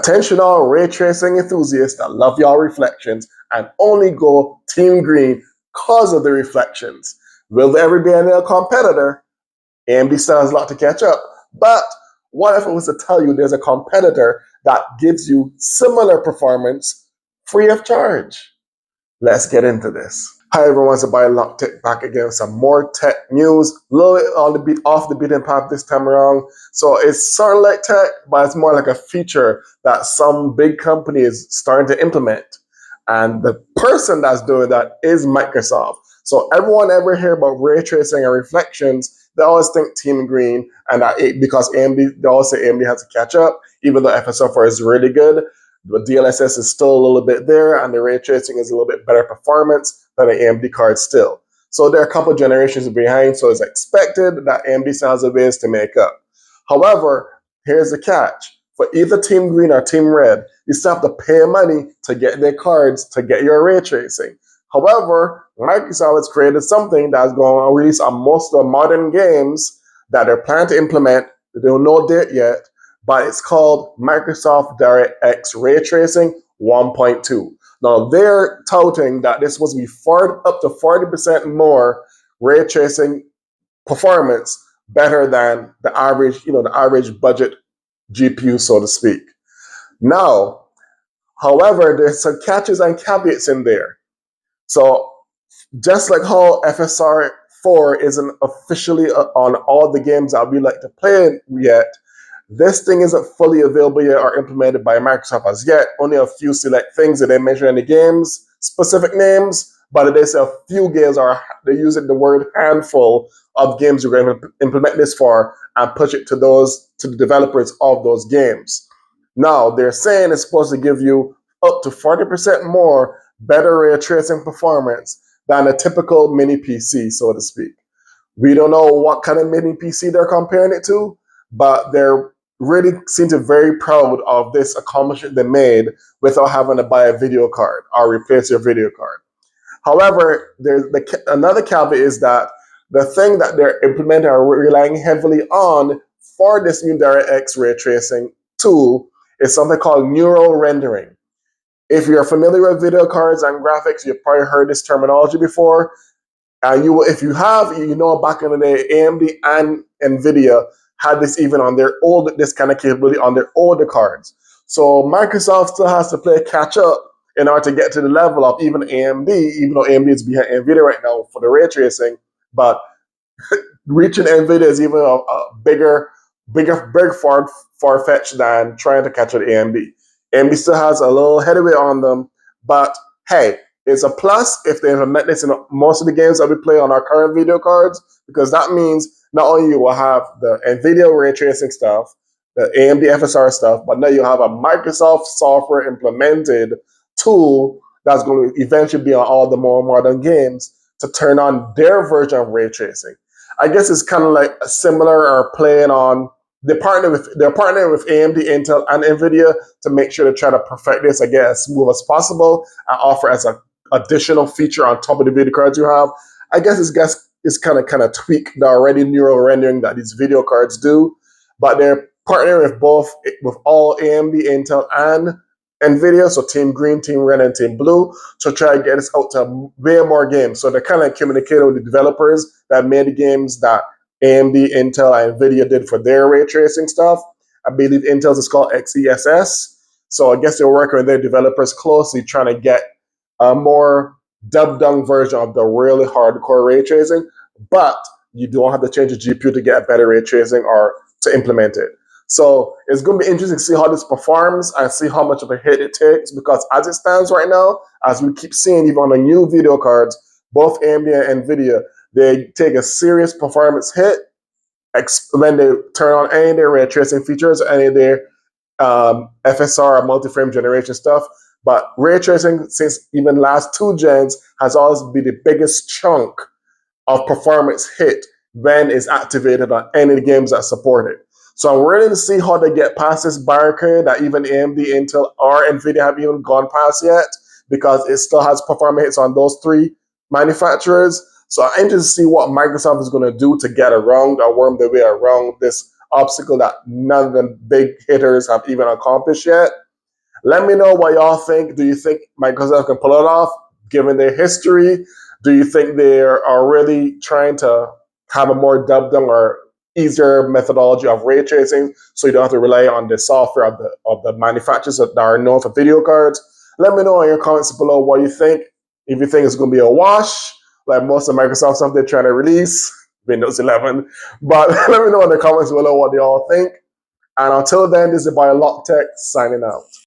Attention all ray tracing enthusiasts that love your reflections and only go team green because of the reflections. Will there ever be another competitor? AMD still has a lot to catch up. But what if it was to tell you there's a competitor that gives you similar performance free of charge? Let's get into this. Hi everyone, it's Lock Tech back again with some more tech news. A little bit on the beat, off the beaten path this time around. So it's sort of like tech, but it's more like a feature that some big company is starting to implement. And the person that's doing that is Microsoft. So everyone ever hear about ray tracing and reflections, they always think Team Green, and because AMD, they always say AMD has to catch up, even though FSR4 is really good. The DLSS is still a little bit there, and the ray tracing is a little bit better performance than an AMD card still. So they're a couple generations behind, so it's expected that AMD still has a ways to make up. However, here's the catch. For either Team Green or Team Red, you still have to pay money to get their cards to get your ray tracing. However, Microsoft has created something that's going to release on most of the modern games that they're planning to implement. They don't know date yet, but it's called Microsoft DirectX Raytracing 1.2. Now, they're touting that this was up to 40% more ray tracing performance better than the average budget GPU, so to speak. Now, however, there's some catches and caveats in there. So just like how FSR4 isn't officially on all the games that we like to play yet, this thing isn't fully available yet or implemented by Microsoft as yet. Only a few select things that they mention in the games, specific names, but they say a few games they're using the word handful of games you're going to implement this for and push it to the developers of those games. Now, they're saying it's supposed to give you up to 40% more better ray tracing performance than a typical mini PC, so to speak. We don't know what kind of mini PC they're comparing it to, but they're really seem to be very proud of this accomplishment they made without having to buy a video card or replace your video card. However, there's another caveat is that the thing that they're implementing or relying heavily on for this new DirectX ray tracing tool is something called neural rendering. If you're familiar with video cards and graphics, you've probably heard this terminology before. If you have, back in the day, AMD and NVIDIA had this even on this kind of capability on their older cards. So Microsoft still has to play catch up in order to get to the level of even AMD, even though AMD is behind NVIDIA right now for the ray tracing. But reaching NVIDIA is even a bigger far-fetched than trying to catch up to AMD. AMD still has a little headway on them, but hey, it's a plus if they implement this in most of the games that we play on our current video cards, because that means not only you will have the NVIDIA ray tracing stuff, the AMD FSR stuff, but now you have a Microsoft software implemented tool that's going to eventually be on all the more modern games to turn on their version of ray tracing. I guess it's kind of like similar or playing on, they're partnering with AMD, Intel, and NVIDIA to make sure to try to perfect this, I guess, as smooth as possible and offer as an additional feature on top of the video cards you have. I guess it's kind of tweak the already neural rendering that these video cards do, but they're partnering with all AMD, Intel, and NVIDIA, so Team Green, Team Red, and Team Blue, to try to get this out to way more games. So they're kind of communicating with the developers that made the games that AMD, Intel, and NVIDIA did for their ray tracing stuff. I believe Intel's is called XESS. So I guess they're working with their developers closely trying to get a more dubbed-down version of the really hardcore ray tracing, but you don't have to change the GPU to get better ray tracing or to implement it. So it's going to be interesting to see how this performs and see how much of a hit it takes, because as it stands right now, as we keep seeing even on the new video cards, both AMD and NVIDIA, they take a serious performance hit when they turn on any of their ray tracing features, any of their FSR or multi-frame generation stuff. But ray tracing, since even last 2 gens, has always been the biggest chunk of performance hit when it's activated on any of the games that support it. So I'm ready to see how they get past this barricade that even AMD, Intel, or NVIDIA have even gone past yet, because it still has performance hits on those 3 manufacturers. So I'm interested to see what Microsoft is going to do to get around or worm their way around this obstacle that none of the big hitters have even accomplished yet. Let me know what y'all think. Do you think Microsoft can pull it off, given their history? Do you think they are really trying to have a more dubbed down or easier methodology of ray tracing, so you don't have to rely on the software of the manufacturers that are known for video cards? Let me know in your comments below what you think. If you think it's going to be a wash, like most of Microsoft stuff they're trying to release, Windows 11. But let me know in the comments below what they all think. And until then, this is Biolock Tech signing out.